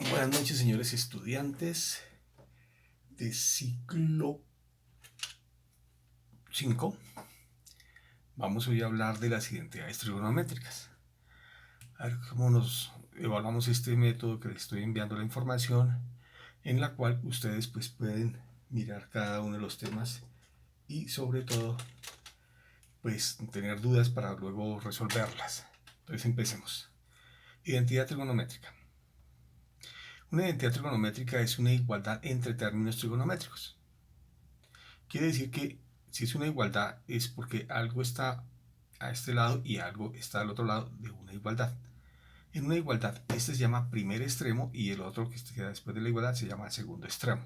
Buenas noches, señores estudiantes de ciclo 5. Vamos hoy a hablar de las identidades trigonométricas. A ver cómo nos evaluamos este método que les estoy enviando la información, en la cual ustedes pues pueden mirar cada uno de los temas y sobre todo pues tener dudas para luego resolverlas. Entonces empecemos. Identidad trigonométrica. Una identidad trigonométrica es una igualdad entre términos trigonométricos. Quiere decir que si es una igualdad es porque algo está a este lado y algo está al otro lado de una igualdad. En una igualdad, este se llama primer extremo y el otro que queda después de la igualdad se llama segundo extremo.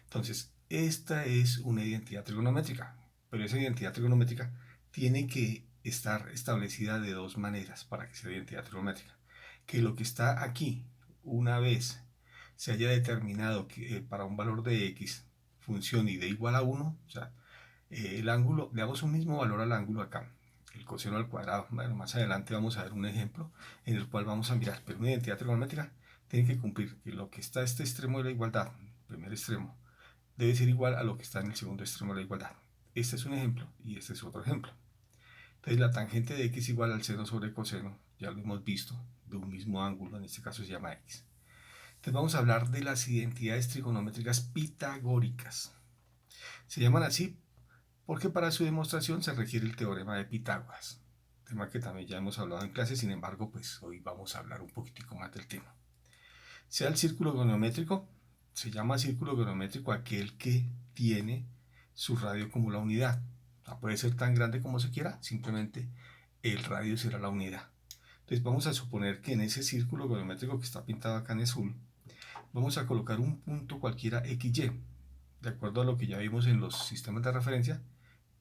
Entonces, esta es una identidad trigonométrica, pero esa identidad trigonométrica tiene que estar establecida de dos maneras para que sea identidad trigonométrica. Que lo que está aquí, una vez se haya determinado que para un valor de x funcione y de igual a 1, o sea, el ángulo, le damos un mismo valor al ángulo acá, el coseno al cuadrado. Bueno, más adelante vamos a ver un ejemplo en el cual vamos a mirar, pero una identidad trigonométrica tiene que cumplir que lo que está a este extremo de la igualdad, primer extremo, debe ser igual a lo que está en el segundo extremo de la igualdad. Este es un ejemplo y este es otro ejemplo. Entonces la tangente de x igual al seno sobre coseno, ya lo hemos visto, de un mismo ángulo, en este caso se llama x. Entonces vamos a hablar de las identidades trigonométricas pitagóricas. Se llaman así porque para su demostración se requiere el teorema de Pitágoras, tema que también ya hemos hablado en clase. Sin embargo, pues hoy vamos a hablar un poquitico más del tema. Sea el círculo geométrico, se llama círculo geométrico aquel que tiene su radio como la unidad. O sea, puede ser tan grande como se quiera, simplemente el radio será la unidad. Entonces vamos a suponer que en ese círculo geométrico que está pintado acá en azul, vamos a colocar un punto cualquiera XY. De acuerdo a lo que ya vimos en los sistemas de referencia,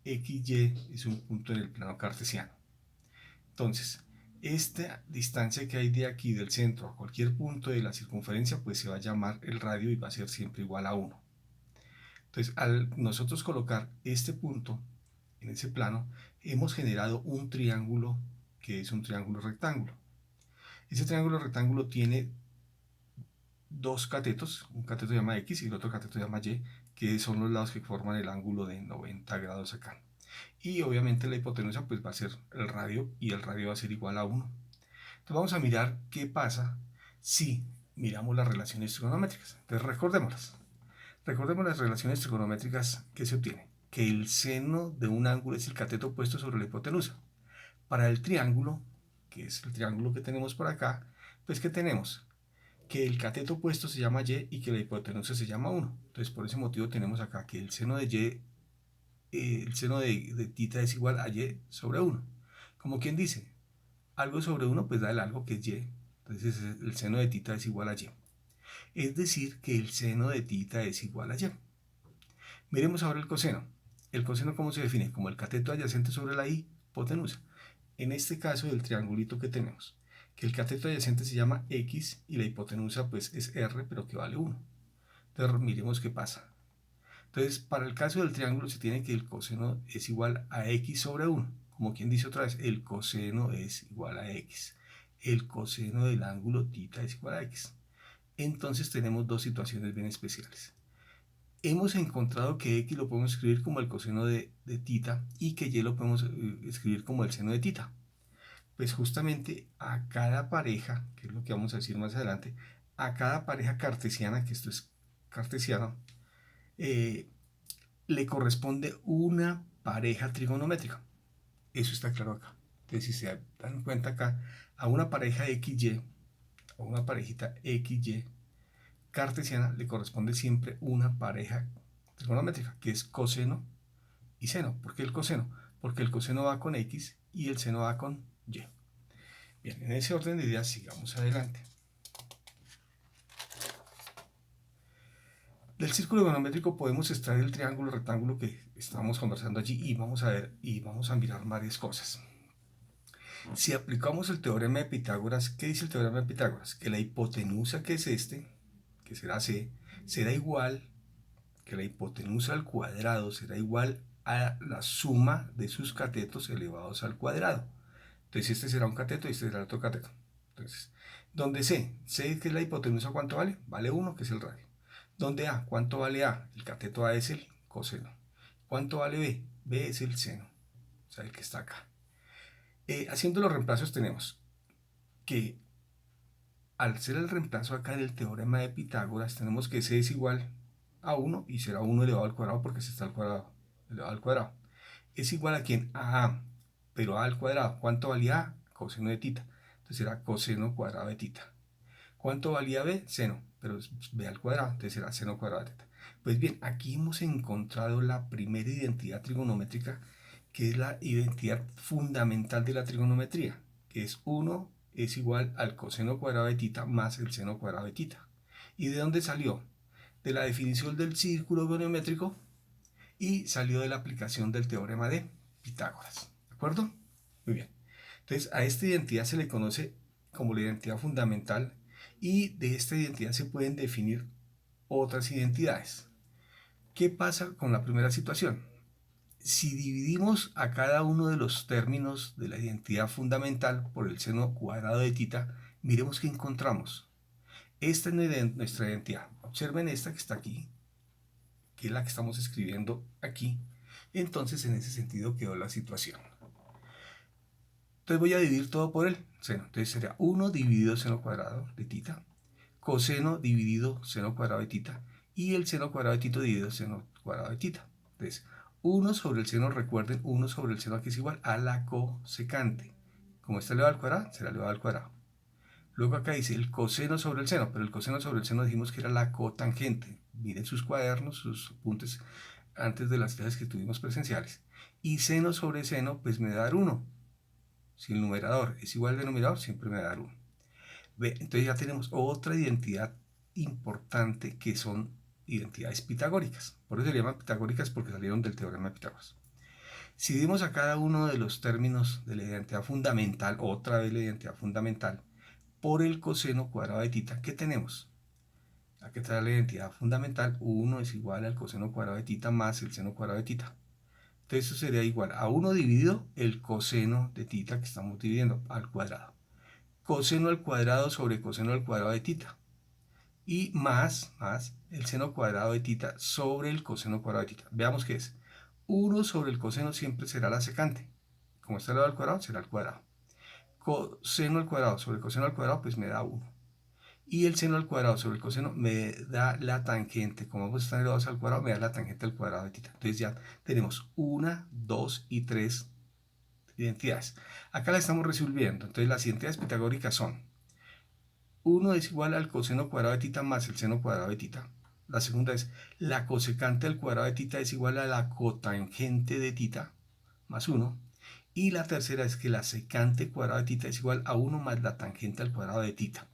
XY es un punto en el plano cartesiano. Entonces, esta distancia que hay de aquí del centro a cualquier punto de la circunferencia, pues se va a llamar el radio y va a ser siempre igual a 1. Entonces, al nosotros colocar este punto en ese plano, hemos generado un triángulo que es un triángulo rectángulo. Ese triángulo rectángulo tiene dos catetos, un cateto se llama X y el otro cateto se llama Y, que son los lados que forman el ángulo de 90 grados acá. Y obviamente la hipotenusa pues va a ser el radio y el radio va a ser igual a 1. Entonces vamos a mirar qué pasa si miramos las relaciones trigonométricas. Entonces recordémoslas. Recordemos las relaciones trigonométricas que se obtienen. Que el seno de un ángulo es el cateto puesto sobre la hipotenusa. Para el triángulo, que es el triángulo que tenemos por acá, pues ¿qué tenemos? Que el cateto opuesto se llama Y y que la hipotenusa se llama 1. Entonces por ese motivo tenemos acá que el seno de Y, el seno de tita es igual a Y sobre 1. Como quien dice, algo sobre 1 pues da el algo que es Y. Entonces el seno de tita es igual a Y. Es decir, que el seno de tita es igual a Y. Miremos ahora el coseno. ¿El coseno cómo se define? Como el cateto adyacente sobre la hipotenusa. En este caso del triangulito que tenemos, que el cateto adyacente se llama X y la hipotenusa pues es R, pero que vale 1. Entonces miremos qué pasa. Entonces para el caso del triángulo se tiene que el coseno es igual a X sobre 1. Como quien dice otra vez, el coseno es igual a X. El coseno del ángulo tita es igual a X. Entonces tenemos dos situaciones bien especiales. Hemos encontrado que X lo podemos escribir como el coseno de tita y que Y lo podemos escribir como el seno de tita. Pues justamente a cada pareja, que es lo que vamos a decir más adelante, a cada pareja cartesiana, que esto es cartesiano, le corresponde una pareja trigonométrica. Eso está claro acá. Entonces, si se dan cuenta acá, a una pareja XY, a una parejita XY cartesiana, le corresponde siempre una pareja trigonométrica, que es coseno y seno. ¿Por qué el coseno? Porque el coseno va con X y el seno va con Y. Bien, en ese orden de ideas sigamos adelante. Del círculo geométrico podemos extraer el triángulo rectángulo que estábamos conversando allí y vamos a ver y vamos a mirar varias cosas. Si aplicamos el teorema de Pitágoras, ¿qué dice el teorema de Pitágoras? Que la hipotenusa, que es este, que será C, será igual, que la hipotenusa al cuadrado será igual a la suma de sus catetos elevados al cuadrado. Entonces este será un cateto y este será otro cateto. Entonces, donde C que es la hipotenusa, ¿cuánto vale? Vale 1, que es el radio. Donde A, ¿cuánto vale A? El cateto A es el coseno. ¿Cuánto vale B? B es el seno, o sea, el que está acá. Haciendo los reemplazos tenemos que al ser el reemplazo acá del teorema de Pitágoras, tenemos que C es igual a 1 y será 1 elevado al cuadrado porque se está al cuadrado, elevado al cuadrado. Es igual a quién? A A, pero A al cuadrado. ¿Cuánto valía A? Coseno de tita. Entonces será coseno cuadrado de tita. ¿Cuánto valía B? Seno, pero es B al cuadrado, entonces será seno cuadrado de teta. Pues bien, aquí hemos encontrado la primera identidad trigonométrica, que es la identidad fundamental de la trigonometría, que es 1 es igual al coseno cuadrado de tita más el seno cuadrado de tita. ¿Y de dónde salió? De la definición del círculo geométrico y salió de la aplicación del teorema de Pitágoras. ¿De acuerdo? Muy bien. Entonces, a esta identidad se le conoce como la identidad fundamental y de esta identidad se pueden definir otras identidades. ¿Qué pasa con la primera situación? Si dividimos a cada uno de los términos de la identidad fundamental por el seno cuadrado de tita, miremos qué encontramos. Esta es nuestra identidad. Observen esta que está aquí, que es la que estamos escribiendo aquí. Entonces, en ese sentido quedó la situación. Entonces voy a dividir todo por el seno. Entonces sería 1 dividido seno cuadrado de tita, coseno dividido seno cuadrado de tita, y el seno cuadrado de tita dividido seno cuadrado de tita. Entonces, 1 sobre el seno, recuerden, 1 sobre el seno aquí es igual a la cosecante. Como está elevado al cuadrado, será elevado al cuadrado. Luego acá dice el coseno sobre el seno, pero el coseno sobre el seno dijimos que era la cotangente. Miren sus cuadernos, sus apuntes antes de las clases que tuvimos presenciales. Y seno sobre seno, pues me da 1. Si el numerador es igual al denominador, siempre me va a dar 1. Entonces ya tenemos otra identidad importante que son identidades pitagóricas. Por eso se llaman pitagóricas, porque salieron del teorema de Pitágoras. Si dimos a cada uno de los términos de la identidad fundamental, otra vez la identidad fundamental, por el coseno cuadrado de tita, ¿qué tenemos? Aquí está la identidad fundamental, 1 es igual al coseno cuadrado de tita más el seno cuadrado de tita. Entonces eso sería igual a 1 dividido el coseno de tita que estamos dividiendo al cuadrado. Coseno al cuadrado sobre coseno al cuadrado de tita. Y más el seno cuadrado de tita sobre el coseno cuadrado de tita. Veamos qué es. 1 sobre el coseno siempre será la secante. Como está elevado al cuadrado, será el cuadrado. Coseno al cuadrado sobre coseno al cuadrado, pues me da 1. Y el seno al cuadrado sobre el coseno me da la tangente. Como ambos están elevados al cuadrado, me da la tangente al cuadrado de tita. Entonces ya tenemos 1, 2 y 3 identidades. Acá la estamos resolviendo. Entonces las identidades pitagóricas son 1 es igual al coseno cuadrado de tita más el seno cuadrado de tita. La segunda es la cosecante al cuadrado de tita es igual a la cotangente de tita más 1. Y la tercera es que la secante cuadrado de tita es igual a 1 más la tangente al cuadrado de tita.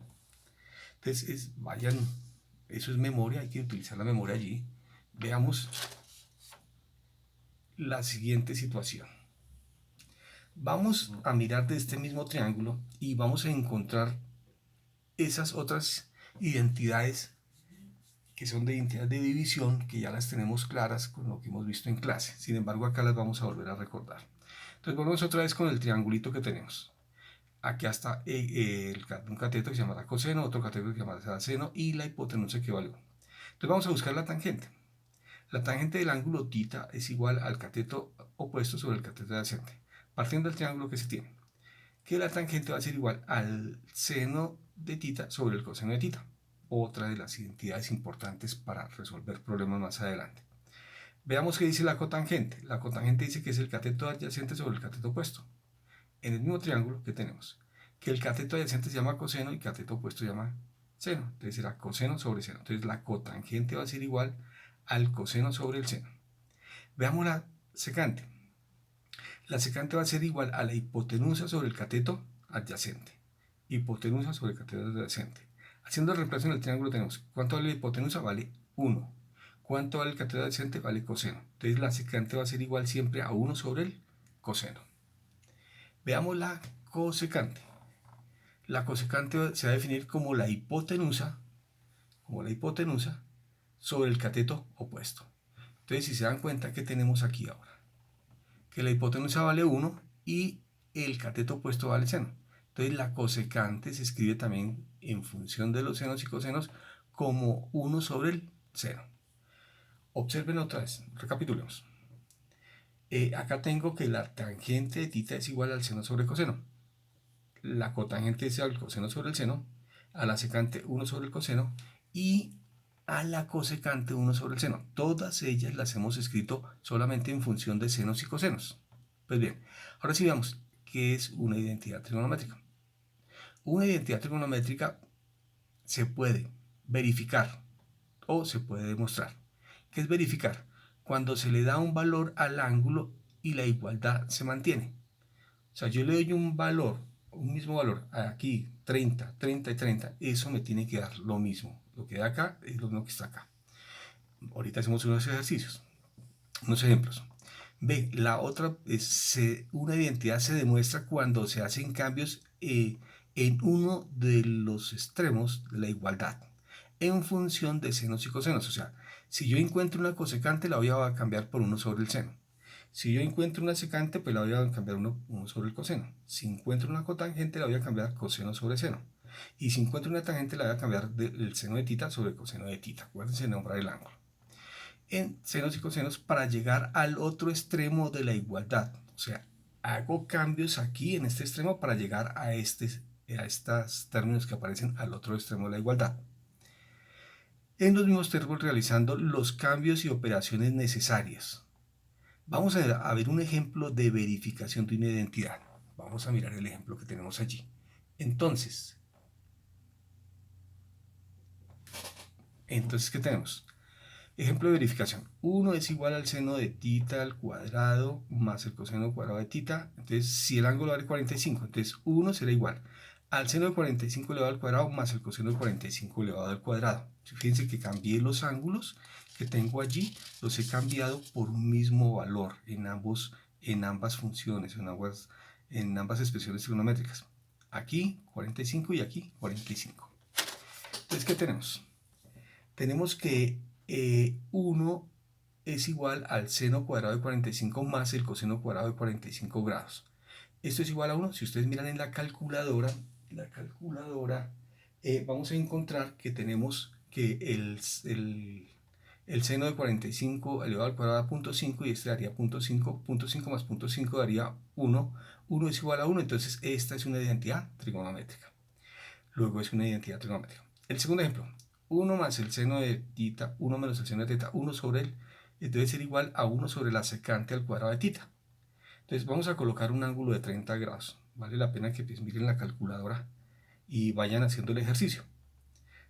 Entonces, vayan, eso es memoria, hay que utilizar la memoria allí. Veamos la siguiente situación. Vamos a mirar de este mismo triángulo y vamos a encontrar esas otras identidades que son de identidad de división, que ya las tenemos claras con lo que hemos visto en clase. Sin embargo, acá las vamos a volver a recordar. Entonces, volvemos otra vez con el triangulito que tenemos. Aquí está un cateto que se llama coseno, otro cateto que se llama seno y la hipotenusa que vale 1. Entonces vamos a buscar la tangente. La tangente del ángulo tita es igual al cateto opuesto sobre el cateto adyacente. Partiendo del triángulo que se tiene, que la tangente va a ser igual al seno de tita sobre el coseno de tita. Otra de las identidades importantes para resolver problemas más adelante. Veamos qué dice la cotangente. La cotangente dice que es el cateto adyacente sobre el cateto opuesto. En el mismo triángulo que tenemos, que el cateto adyacente se llama coseno y el cateto opuesto se llama seno. Entonces será coseno sobre seno. Entonces la cotangente va a ser igual al coseno sobre el seno. Veamos la secante. La secante va a ser igual a la hipotenusa sobre el cateto adyacente. Hipotenusa sobre el cateto adyacente. Haciendo el reemplazo en el triángulo tenemos, ¿cuánto vale la hipotenusa? Vale 1. ¿Cuánto vale el cateto adyacente? Vale coseno. Entonces la secante va a ser igual siempre a 1 sobre el coseno. Veamos la cosecante. La cosecante se va a definir como la hipotenusa sobre el cateto opuesto. Entonces, si se dan cuenta, ¿qué tenemos aquí ahora? Que la hipotenusa vale 1 y el cateto opuesto vale seno. Entonces la cosecante se escribe también en función de los senos y cosenos como 1 sobre el seno. Observen otra vez, recapitulemos. Acá tengo que la tangente de tita es igual al seno sobre coseno. La cotangente es igual al coseno sobre el seno, a la secante 1 sobre el coseno y a la cosecante 1 sobre el seno. Todas ellas las hemos escrito solamente en función de senos y cosenos. Pues bien, ahora sí veamos qué es una identidad trigonométrica. Una identidad trigonométrica se puede verificar o se puede demostrar. ¿Qué es verificar? Cuando se le da un valor al ángulo y la igualdad se mantiene. O sea, yo le doy un valor, un mismo valor, aquí 30, 30 y 30, eso me tiene que dar lo mismo. Lo que da acá es lo mismo que está acá. Ahorita hacemos unos ejercicios, unos ejemplos. B, la otra es una identidad se demuestra cuando se hacen cambios en uno de los extremos de la igualdad en función de senos y cosenos. O sea, si yo encuentro una cosecante, la voy a cambiar por 1 sobre el seno. Si yo encuentro una secante, pues la voy a cambiar 1 sobre el coseno. Si encuentro una cotangente, la voy a cambiar coseno sobre seno. Y si encuentro una tangente, la voy a cambiar del seno de tita sobre coseno de tita. Acuérdense de nombrar el ángulo. En senos y cosenos para llegar al otro extremo de la igualdad. O sea, hago cambios aquí en este extremo para llegar a estos términos que aparecen al otro extremo de la igualdad. En los mismos términos realizando los cambios y operaciones necesarias. Vamos a ver un ejemplo de verificación de una identidad. Vamos a mirar el ejemplo que tenemos allí. Entonces, ¿qué tenemos? Ejemplo de verificación. 1 es igual al seno de tita al cuadrado más el coseno cuadrado de tita. Entonces, si el ángulo vale 45, entonces 1 será igual al seno de 45 elevado al cuadrado más el coseno de 45 elevado al cuadrado. Fíjense que cambié los ángulos que tengo allí, los he cambiado por un mismo valor en ambas funciones, en ambas expresiones trigonométricas. Aquí 45 y aquí 45. Entonces, ¿qué tenemos? Tenemos que 1 es igual al seno cuadrado de 45 más el coseno cuadrado de 45 grados. Esto es igual a 1. Si ustedes miran en la calculadora, vamos a encontrar que tenemos que el seno de 45 elevado al cuadrado da 0.5 y este daría 0.5, 0.5 más 0.5 daría 1. 1 es igual a 1, entonces esta es una identidad trigonométrica. Luego es una identidad trigonométrica. El segundo ejemplo, 1 más el seno de tita, 1 menos el seno de teta, 1 sobre él, debe ser igual a 1 sobre la secante al cuadrado de tita. Entonces vamos a colocar un ángulo de 30 grados. Vale la pena que pues, miren la calculadora y vayan haciendo el ejercicio.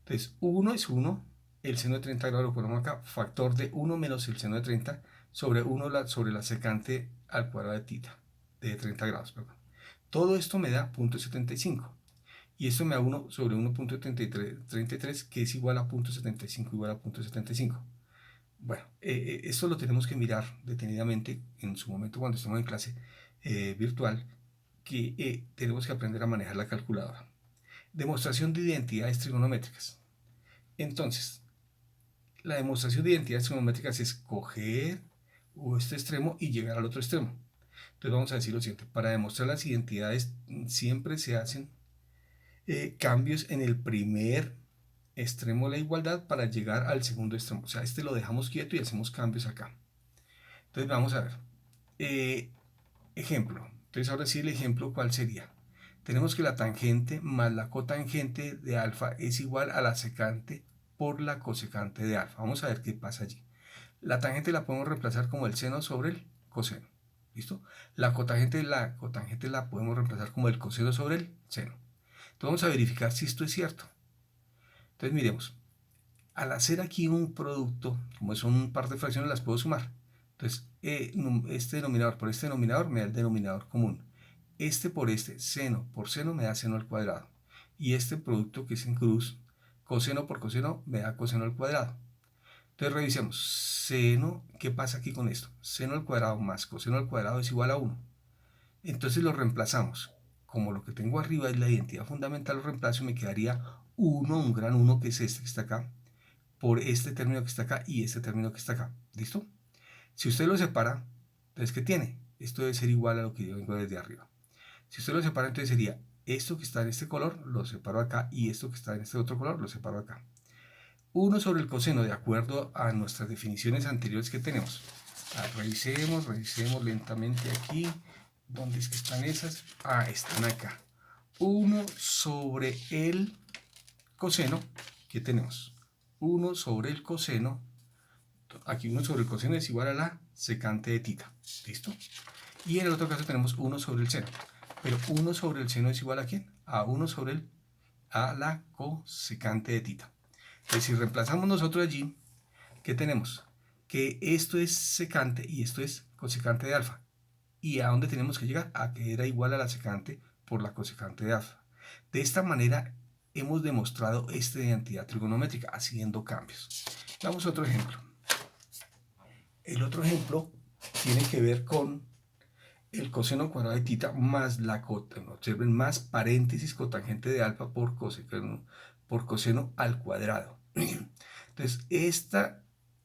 Entonces 1 es 1, el seno de 30 grados lo ponemos acá, factor de 1 menos el seno de 30 sobre 1 sobre la secante al cuadrado de tita, de 30 grados, perdón. Todo esto me da 0.75. Y esto me da 1 sobre 1.33, que es igual a 0.75 igual a 0.75. Bueno, esto lo tenemos que mirar detenidamente en su momento cuando estemos en clase virtual, que tenemos que aprender a manejar la calculadora. Demostración de identidades trigonométricas. Entonces, la demostración de identidades trigonométricas es coger este extremo y llegar al otro extremo. Entonces vamos a decir lo siguiente, para demostrar las identidades siempre se hacen cambios en el primer extremo de la igualdad para llegar al segundo extremo. O sea, este lo dejamos quieto y hacemos cambios acá. Entonces vamos a ver. Ejemplo. Entonces ahora sí el ejemplo, ¿cuál sería? Tenemos que la tangente más la cotangente de alfa es igual a la secante por la cosecante de alfa. Vamos a ver qué pasa allí. La tangente la podemos reemplazar como el seno sobre el coseno. ¿Listo? La cotangente la podemos reemplazar como el coseno sobre el seno. Entonces vamos a verificar si esto es cierto. Entonces miremos, al hacer aquí un producto, como son un par de fracciones, las puedo sumar. Entonces este denominador por este denominador me da el denominador común. Este por este, seno por seno me da seno al cuadrado. Y este producto que es en cruz, coseno por coseno me da coseno al cuadrado. Entonces revisemos, seno, ¿qué pasa aquí con esto? Seno al cuadrado más coseno al cuadrado es igual a 1. Entonces lo reemplazamos. Como lo que tengo arriba es la identidad fundamental, lo reemplazo y me quedaría 1, un gran 1 que es este que está acá, por este término que está acá y este término que está acá. ¿Listo? Si usted lo separa, entonces ¿qué tiene? Esto debe ser igual a lo que yo vengo desde arriba. Si usted lo separa, entonces sería esto que está en este color lo separo acá y esto que está en este otro color lo separo acá. 1 sobre el coseno, de acuerdo a nuestras definiciones anteriores que tenemos. Revisemos lentamente aquí. ¿Dónde es que están esas? Están acá. 1 sobre el coseno, ¿qué tenemos? 1 sobre el coseno, aquí 1 sobre el coseno es igual a la secante de tita, ¿listo? Y en el otro caso tenemos 1 sobre el seno, pero 1 sobre el seno es igual a ¿quién? A 1 sobre a la cosecante de tita. Entonces si reemplazamos nosotros allí, ¿qué tenemos? Que esto es secante y esto es cosecante de alfa. ¿Y a dónde tenemos que llegar? A que era igual a la secante por la cosecante de alfa. De esta manera hemos demostrado esta identidad trigonométrica haciendo cambios. Damos otro ejemplo. El otro ejemplo tiene que ver con el coseno cuadrado de tita más la cotangente, observen, más paréntesis cotangente de alfa por coseno al cuadrado. Entonces,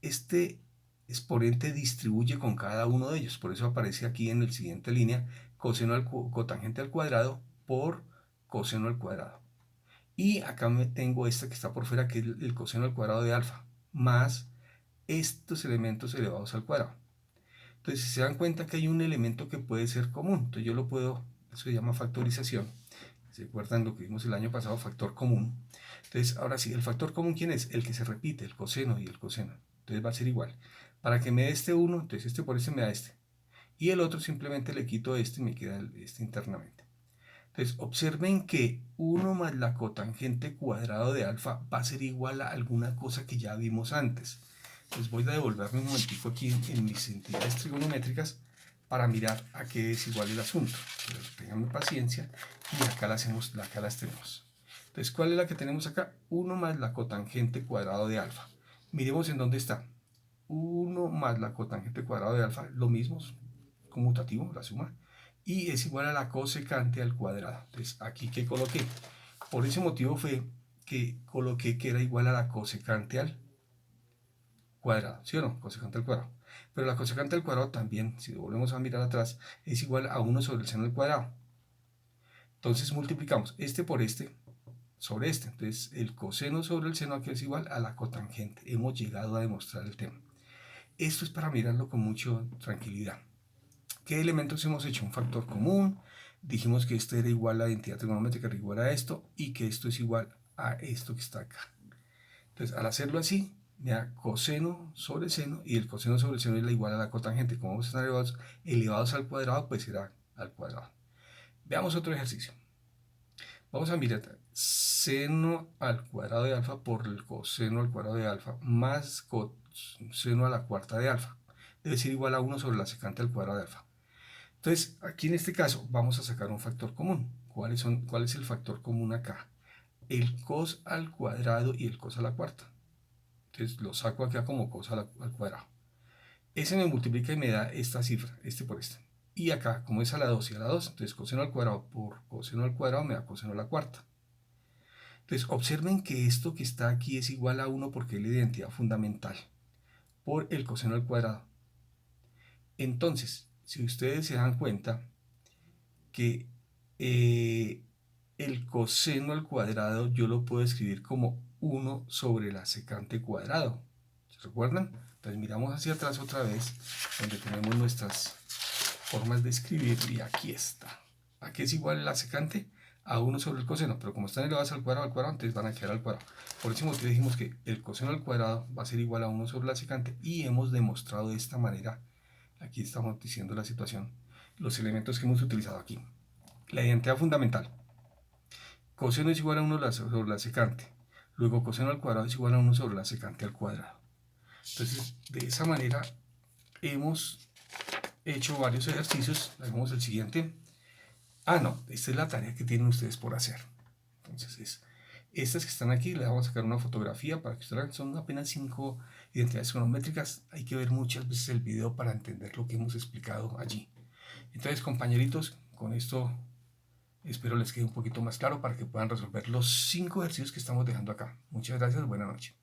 este exponente distribuye con cada uno de ellos, por eso aparece aquí en la siguiente línea coseno cotangente al cuadrado por coseno al cuadrado. Y acá me tengo esta que está por fuera, que es el coseno al cuadrado de alfa, más estos elementos elevados al cuadrado. Entonces, si se dan cuenta que hay un elemento que puede ser común, entonces yo lo puedo, eso se llama factorización. ¿Se acuerdan lo que vimos el año pasado? Factor común. Entonces, ahora sí, ¿el factor común quién es? El que se repite, el coseno y el coseno. Entonces va a ser igual. Para que me dé este 1, entonces este por este me da este. Y el otro simplemente le quito este y me queda este internamente. Entonces, observen que 1 más la cotangente cuadrado de alfa va a ser igual a alguna cosa que ya vimos antes. Entonces voy a devolverme un momentico aquí en mis entidades trigonométricas para mirar a qué es igual el asunto. Pero tengan paciencia y acá las tenemos. Entonces, ¿cuál es la que tenemos acá? 1 más la cotangente cuadrado de alfa. Miremos en dónde está. 1 más la cotangente cuadrado de alfa, lo mismo, conmutativo, la suma, y es igual a la cosecante al cuadrado. Entonces, aquí que coloqué. Por ese motivo fue que coloqué que era igual a la cosecante al cuadrado, ¿sí o no? Cosecante al cuadrado. Pero la cosecante al cuadrado también, si volvemos a mirar atrás, es igual a 1 sobre el seno al cuadrado. Entonces multiplicamos este por este sobre este. Entonces el coseno sobre el seno aquí es igual a la cotangente. Hemos llegado a demostrar el tema. Esto es para mirarlo con mucha tranquilidad. ¿Qué elementos hemos hecho? Un factor común. Dijimos que este era igual a la identidad trigonométrica, era igual a esto, y que esto es igual a esto que está acá. Entonces, al hacerlo así, me da coseno sobre seno, y el coseno sobre seno es la igual a la cotangente. Como están elevados al cuadrado, pues será al cuadrado. Veamos otro ejercicio. Vamos a mirar seno al cuadrado de alfa por el coseno al cuadrado de alfa más coseno a la cuarta de alfa. Debe ser igual a 1 sobre la secante al cuadrado de alfa. Entonces, aquí en este caso vamos a sacar un factor común. ¿Cuál es el factor común acá? El cos al cuadrado y el cos a la cuarta. Entonces lo saco acá como cos al cuadrado. Ese me multiplica y me da esta cifra, este por este. Y acá, como es a la 2 y a la 2, entonces coseno al cuadrado por coseno al cuadrado me da coseno a la cuarta. Entonces observen que esto que está aquí es igual a 1 porque es la identidad fundamental por el coseno al cuadrado. Entonces, si ustedes se dan cuenta que el coseno al cuadrado yo lo puedo escribir como 1 sobre la secante cuadrado. ¿Se recuerdan? Entonces miramos hacia atrás otra vez, donde tenemos nuestras formas de escribir, y aquí está. Aquí es igual la secante a 1 sobre el coseno, pero como están elevadas al cuadrado, entonces van a quedar al cuadrado. Por ese motivo dijimos que el coseno al cuadrado va a ser igual a 1 sobre la secante, y hemos demostrado de esta manera, aquí estamos diciendo la situación, los elementos que hemos utilizado aquí. La identidad fundamental. Coseno es igual a 1 sobre la secante. Luego coseno al cuadrado es igual a 1 sobre la secante al cuadrado. Entonces, de esa manera hemos hecho varios ejercicios. Hagamos el siguiente. No, esta es la tarea que tienen ustedes por hacer. Entonces, estas que están aquí, les vamos a sacar una fotografía para que ustedes vean. Son apenas 5 identidades geométricas. Hay que ver muchas veces el video para entender lo que hemos explicado allí. Entonces, compañeritos, con esto espero les quede un poquito más claro para que puedan resolver los 5 ejercicios que estamos dejando acá. Muchas gracias, buenas noches.